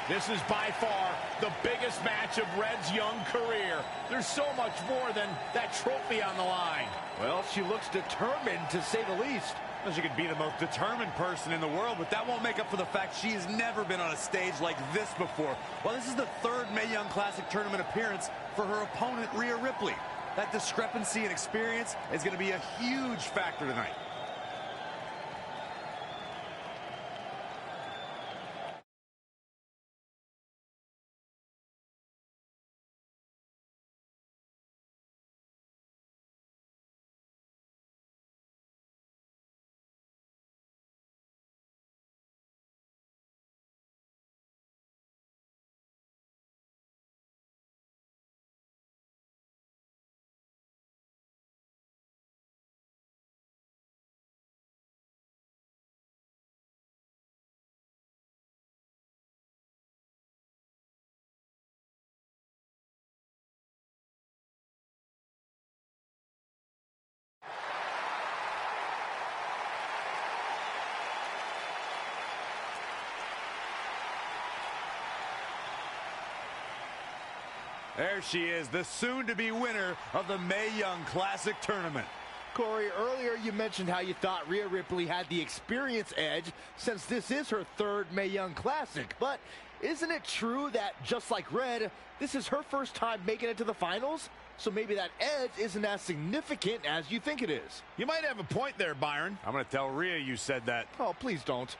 This is by far the biggest match of Red's young career. There's so much more than that trophy on the line. Well, she looks determined, to say the least. Well, she could be the most determined person in the world, but that won't make up for the fact she has never been on a stage like this before. Well, this is the third Mae Young Classic tournament appearance for her opponent, Rhea Ripley. That discrepancy in experience is going to be a huge factor tonight. There she is, the soon-to-be winner of the Mae Young Classic tournament. Corey, earlier you mentioned how you thought Rhea Ripley had the experience edge since this is her third Mae Young Classic. But isn't it true that, just like Red, this is her first time making it to the finals? So maybe that edge isn't as significant as you think it is. You might have a point there, Byron. I'm going to tell Rhea you said that. Oh, please don't.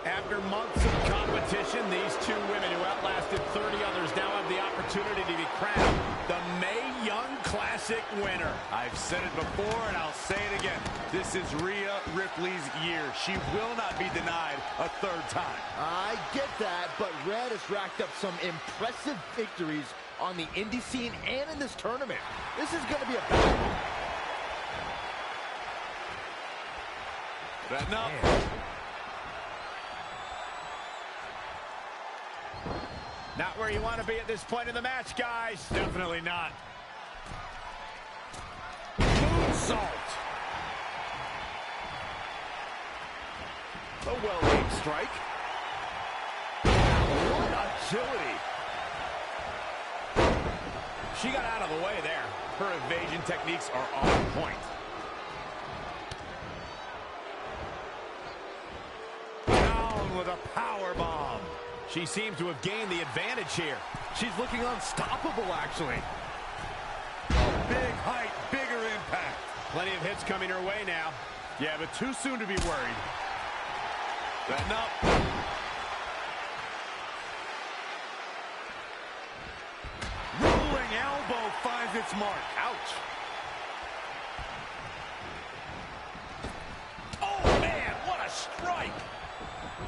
After months of competition, these two women who outlasted 30 others now have the opportunity to be crowned the Mae Young Classic winner. I've said it before and I'll say it again. This is Rhea Ripley's year. She will not be denied a third time. I get that, but Red has racked up some impressive victories on the indie scene and in this tournament. This is going to be a battle. Setting up. Not where you want to be at this point in the match, guys. Definitely not. Moonsault. A well-aimed strike. What agility. She got out of the way there. Her evasion techniques are on point. Down with a power bomb. She seems to have gained the advantage here. She's looking unstoppable, actually. Big height, bigger impact. Plenty of hits coming her way now. Yeah, but too soon to be worried. Setting up. Rolling elbow finds its mark. Ouch. Oh, man, what a strike.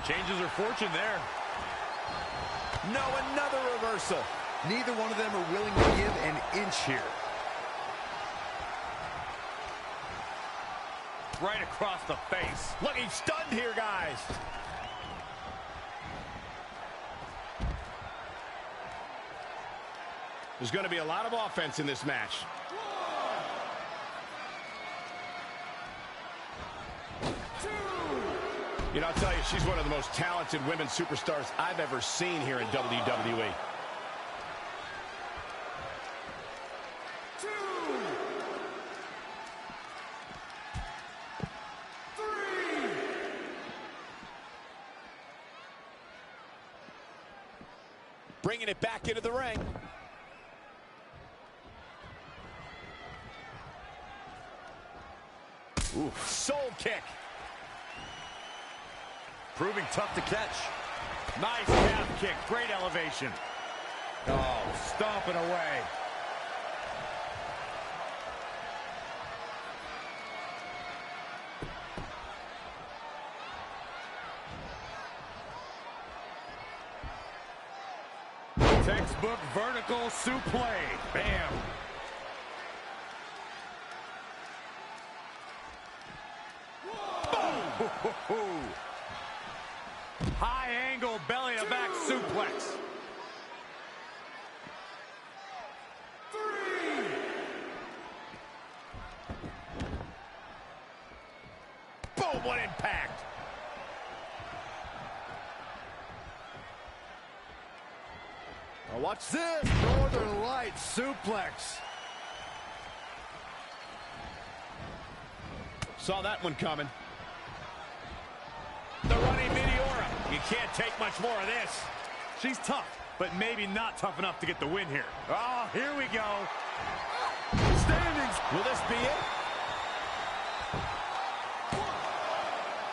Changes her fortune there. No, another reversal. Neither one of them are willing to give an inch here. Right across the face. Looking stunned here, guys. There's going to be a lot of offense in this match. You know, I'll tell you, she's one of the most talented women's superstars I've ever seen here in WWE. Bringing it back into the ring. Oof. Soul kick. Proving tough to catch. Nice calf kick. Great elevation. Oh, stomping away. Textbook vertical suplex. Bam. Boom. High angle belly to back suplex. 3. Boom, what impact. Now watch this. Northern Lights suplex. Saw that one coming. The running Meteora. You can't take much more of this. She's tough, but maybe not tough enough to get the win here. Oh, here we go. Standings. Will this be it? 1,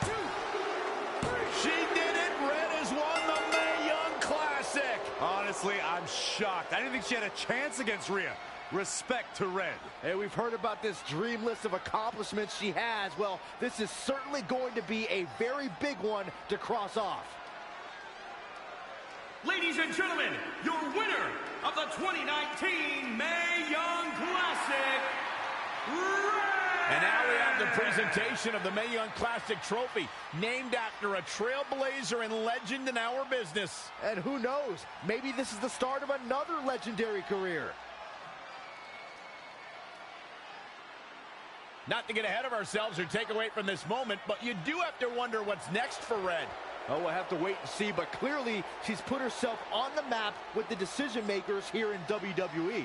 2, 3. She did it. Red has won the Mae Young Classic. Honestly, I'm shocked. I didn't think she had a chance against Rhea. Respect to Red. Hey, we've heard about this dream list of accomplishments she has. Well, this is certainly going to be a very big one to cross off. Ladies and gentlemen, your winner of the 2019 Mae Young Classic, Red! And now we have the presentation of the Mae Young Classic trophy, named after a trailblazer and legend in our business. And who knows, maybe this is the start of another legendary career. Not to get ahead of ourselves or take away from this moment, but you do have to wonder what's next for Red. Oh, we'll have to wait and see, but clearly she's put herself on the map with the decision makers here in WWE.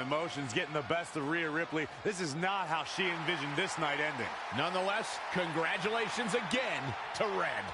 Emotions getting the best of Rhea Ripley. This is not how she envisioned this night ending. Nonetheless, congratulations again to Red.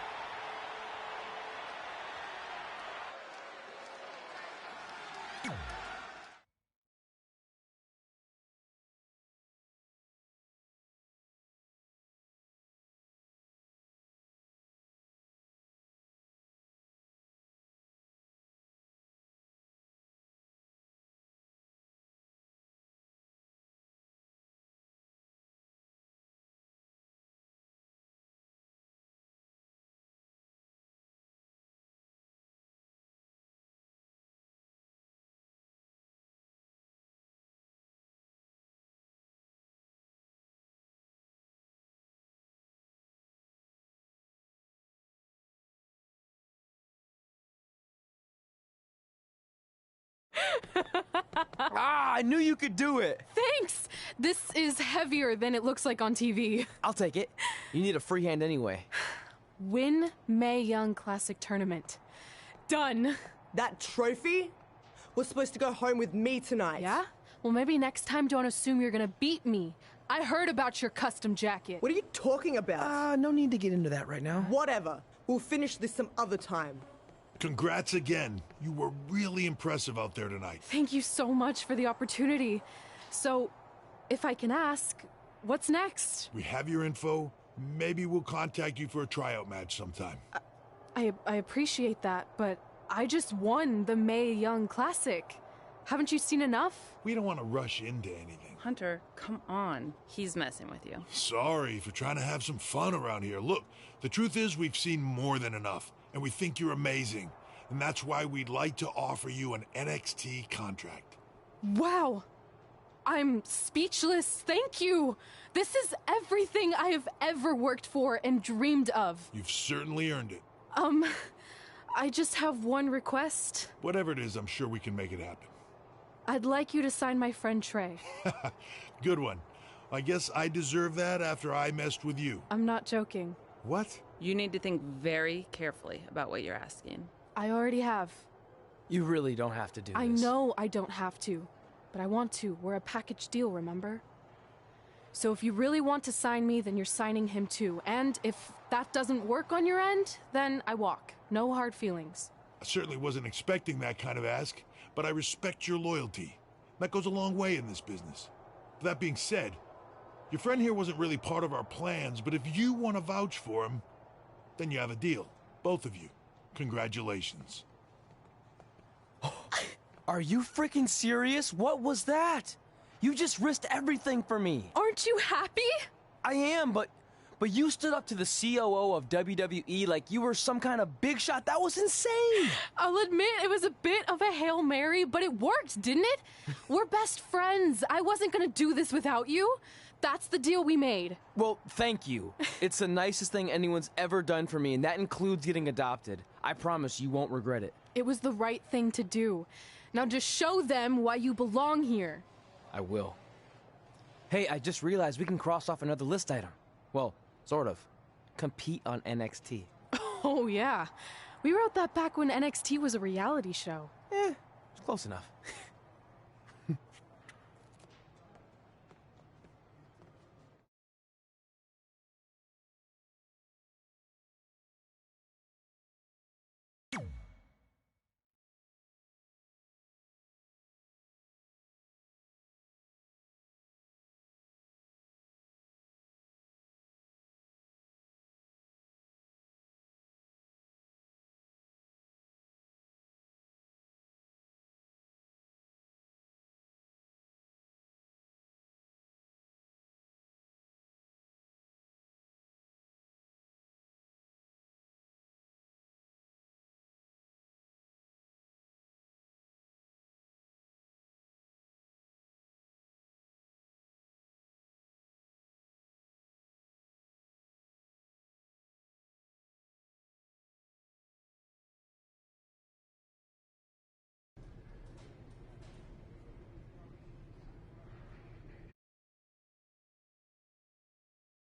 I knew you could do it. Thanks! This is heavier than it looks like on TV. I'll take it. You need a free hand anyway. Win Mae Young Classic Tournament. Done. That trophy was supposed to go home with me tonight. Yeah? Well, maybe next time don't assume you're gonna beat me. I heard about your custom jacket. What are you talking about? No need to get into that right now. Whatever. We'll finish this some other time. Congrats again. You were really impressive out there tonight. Thank you so much for the opportunity. So, if I can ask, what's next? We have your info. Maybe we'll contact you for a tryout match sometime. I appreciate that, but I just won the Mae Young Classic. Haven't you seen enough? We don't want to rush into anything. Hunter, come on. He's messing with you. Sorry for trying to have some fun around here. Look, the truth is we've seen more than enough, and we think you're amazing. And that's why we'd like to offer you an NXT contract. Wow! I'm speechless. Thank you! This is everything I have ever worked for and dreamed of. You've certainly earned it. I just have one request. Whatever it is, I'm sure we can make it happen. I'd like you to sign my friend Trey. Good one. I guess I deserve that after I messed with you. I'm not joking. What? You need to think very carefully about what you're asking. I already have. You really don't have to do this. I know I don't have to, but I want to. We're a package deal, remember? So if you really want to sign me, then you're signing him too. And if that doesn't work on your end, then I walk. No hard feelings. I certainly wasn't expecting that kind of ask, but I respect your loyalty. That goes a long way in this business. That being said, your friend here wasn't really part of our plans, but if you want to vouch for him, then you have a deal. Both of you. Congratulations. Are you freaking serious? What was that? You just risked everything for me. Aren't you happy? I am, but But you stood up to the COO of WWE like you were some kind of big shot. That was insane. I'll admit it was a bit of a Hail Mary, but it worked, didn't it? We're best friends. I wasn't gonna do this without you. That's the deal we made. Well, thank you. It's the nicest thing anyone's ever done for me, and that includes getting adopted. I promise you won't regret it. It was the right thing to do. Now just show them why you belong here. I will. Hey, I just realized we can cross off another list item. Well, sort of. Compete on NXT. Oh, yeah. We wrote that back when NXT was a reality show. It's close enough.